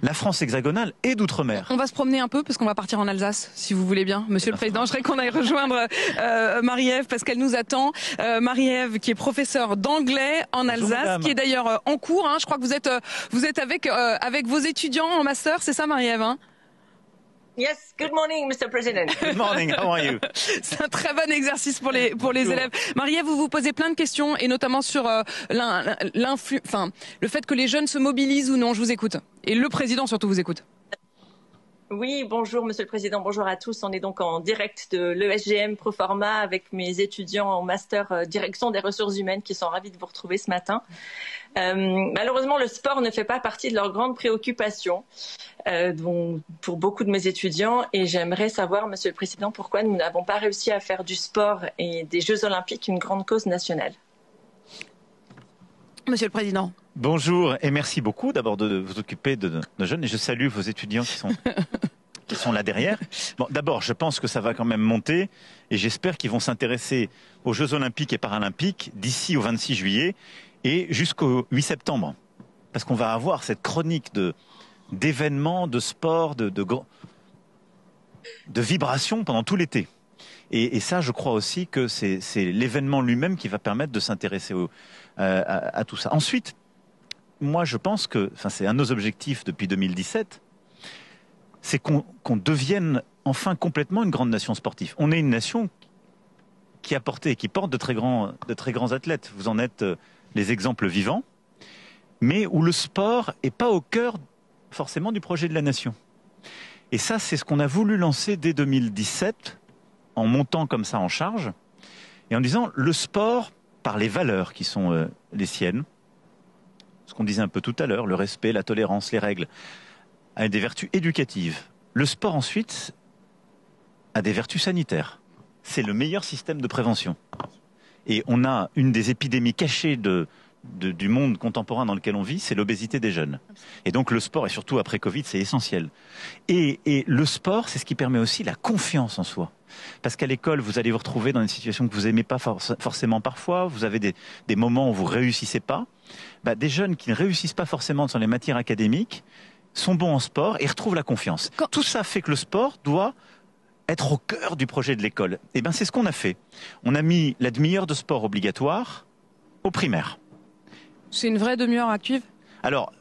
la France hexagonale et d'outre-mer. On va se promener un peu parce qu'on va partir en Alsace, si vous voulez bien, Monsieur le Président. Je voudrais qu'on aille rejoindre Marie-Ève parce qu'elle nous attend. Marie-Ève qui est professeure d'anglais en Alsace, qui est d'ailleurs en cours. Je crois que vous êtes avec vos étudiants en master, c'est ça, Marie-Ève? Yes, good morning, Mr. President. Good morning, how are you? C'est un très bon exercice pour les élèves. Marie-Ève, vous vous posez plein de questions et notamment sur le fait que les jeunes se mobilisent ou non. Je vous écoute. Et le président surtout vous écoute. Oui, bonjour Monsieur le Président, bonjour à tous. On est donc en direct de l'ESGM Proforma avec mes étudiants en master direction des ressources humaines qui sont ravis de vous retrouver ce matin. Malheureusement, le sport ne fait pas partie de leurs grandes préoccupations pour beaucoup de mes étudiants et j'aimerais savoir, Monsieur le Président, pourquoi nous n'avons pas réussi à faire du sport et des Jeux Olympiques une grande cause nationale. Monsieur le Président. Bonjour et merci beaucoup d'abord de vous occuper de nos jeunes et je salue vos étudiants qui sont là derrière. Bon, d'abord, je pense que ça va quand même monter et j'espère qu'ils vont s'intéresser aux Jeux Olympiques et Paralympiques d'ici au 26 juillet et jusqu'au 8 septembre. Parce qu'on va avoir cette chronique d'événements, de sport, de vibrations pendant tout l'été. Et ça, je crois aussi que c'est l'événement lui-même qui va permettre de s'intéresser à tout ça. Ensuite, moi, je pense que, c'est un de nos objectifs depuis 2017, c'est qu'on devienne enfin complètement une grande nation sportive. On est une nation qui a porté et qui porte de très grands athlètes. Vous en êtes les exemples vivants, mais où le sport n'est pas au cœur forcément du projet de la nation. Et ça, c'est ce qu'on a voulu lancer dès 2017, en montant comme ça en charge, et en disant le sport, par les valeurs qui sont les siennes, ce qu'on disait un peu tout à l'heure, le respect, la tolérance, les règles, a des vertus éducatives. Le sport ensuite a des vertus sanitaires. C'est le meilleur système de prévention. Et on a une des épidémies cachées du monde contemporain dans lequel on vit, c'est l'obésité des jeunes. Et donc le sport, et surtout après Covid, c'est essentiel. Et le sport, c'est ce qui permet aussi la confiance en soi. Parce qu'à l'école, vous allez vous retrouver dans une situation que vous n'aimez pas forcément parfois, vous avez des moments où vous ne réussissez pas. Des jeunes qui ne réussissent pas forcément dans les matières académiques sont bons en sport et retrouvent la confiance. Tout ça fait que le sport doit être au cœur du projet de l'école. Et bien c'est ce qu'on a fait. On a mis la demi-heure de sport obligatoire au primaire. C'est une vraie demi-heure active? Alors,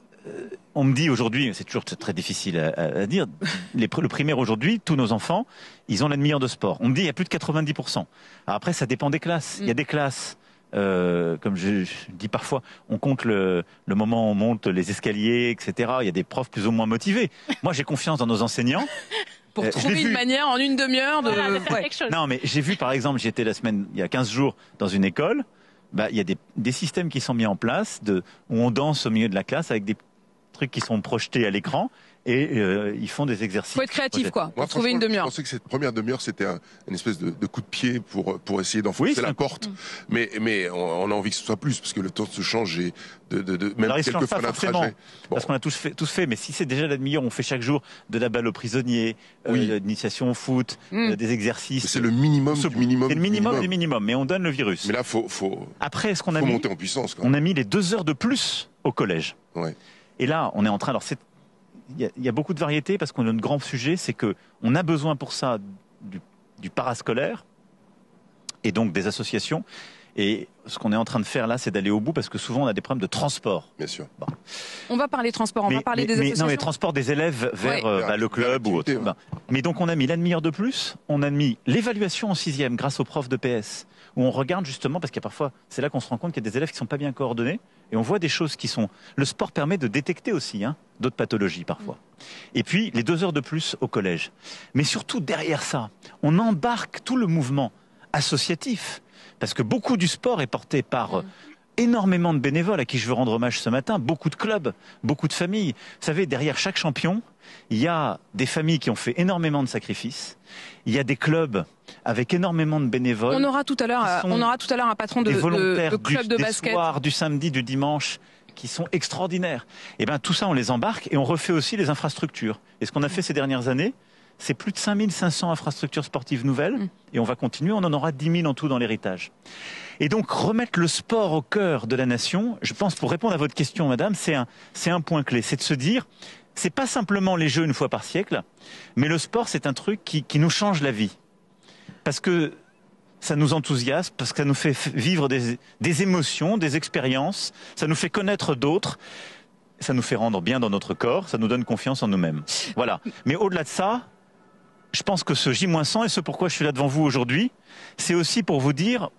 on me dit aujourd'hui, c'est toujours très difficile à dire, le primaire aujourd'hui, tous nos enfants, ils ont la demi-heure de sport. On me dit il y a plus de 90%. Alors après, ça dépend des classes. Il y a des classes, comme je dis parfois, on compte le moment où on monte les escaliers, etc. Il y a des profs plus ou moins motivés. Moi, j'ai confiance dans nos enseignants. Pour trouver une manière en une demi-heure de faire quelque chose. Non, mais j'ai vu par exemple, j'étais il y a 15 jours dans une école, il y a des systèmes qui sont mis en place où on danse au milieu de la classe avec des trucs qui sont projetés à l'écran et ils font des exercices. Faut être créatif quoi, pour trouver une demi-heure. Je pensais que cette première demi-heure c'était une espèce de coup de pied pour essayer d'enfoncer la porte. Mais on a envie que ce soit plus parce que le temps se change et même quelquefois d'un trajet. Parce qu'on a tous fait, mais si c'est déjà la demi-heure, on fait chaque jour de la balle aux prisonniers, d'initiation au foot, des exercices. C'est le minimum du minimum. C'est le minimum du minimum, mais on donne le virus. Mais là, faut monter en puissance. On a mis les 2 heures de plus au collège. Ouais. Et là, on est en train. Alors, il y a beaucoup de variétés parce qu'on a un grand sujet, c'est que on a besoin pour ça du parascolaire et donc des associations. Et ce qu'on est en train de faire là, c'est d'aller au bout parce que souvent on a des problèmes de transport. Bien sûr. Bon. On va parler transport, on va parler des associations. Non, mais transport des élèves vers le club ou autre. Mais donc on a mis la demi-heure de plus, on a mis l'évaluation en 6e grâce aux profs de PS, où on regarde justement, parce qu'il y a parfois, c'est là qu'on se rend compte qu'il y a des élèves qui ne sont pas bien coordonnés, et on voit des choses qui sont... Le sport permet de détecter aussi d'autres pathologies parfois. Et puis les 2 heures de plus au collège. Mais surtout derrière ça, on embarque tout le mouvement associatif. Parce que beaucoup du sport est porté par énormément de bénévoles à qui je veux rendre hommage ce matin, beaucoup de clubs, beaucoup de familles. Vous savez, derrière chaque champion, il y a des familles qui ont fait énormément de sacrifices. Il y a des clubs avec énormément de bénévoles. On aura tout à l'heure un patron de club de basket. Du soir, du samedi, du dimanche, qui sont extraordinaires. Et bien tout ça, on les embarque et on refait aussi les infrastructures. Et ce qu'on a fait ces dernières années, c'est plus de 5500 infrastructures sportives nouvelles, et on va continuer, on en aura 10 000 en tout dans l'héritage. Et donc remettre le sport au cœur de la nation, je pense, pour répondre à votre question, madame, c'est un point clé, c'est de se dire, c'est pas simplement les jeux une fois par siècle, mais le sport, c'est un truc qui nous change la vie. Parce que ça nous enthousiasme, parce que ça nous fait vivre des émotions, des expériences, ça nous fait connaître d'autres, ça nous fait rendre bien dans notre corps, ça nous donne confiance en nous-mêmes. Voilà. Mais au-delà de ça, je pense que ce J-100 et ce pourquoi je suis là devant vous aujourd'hui, c'est aussi pour vous dire,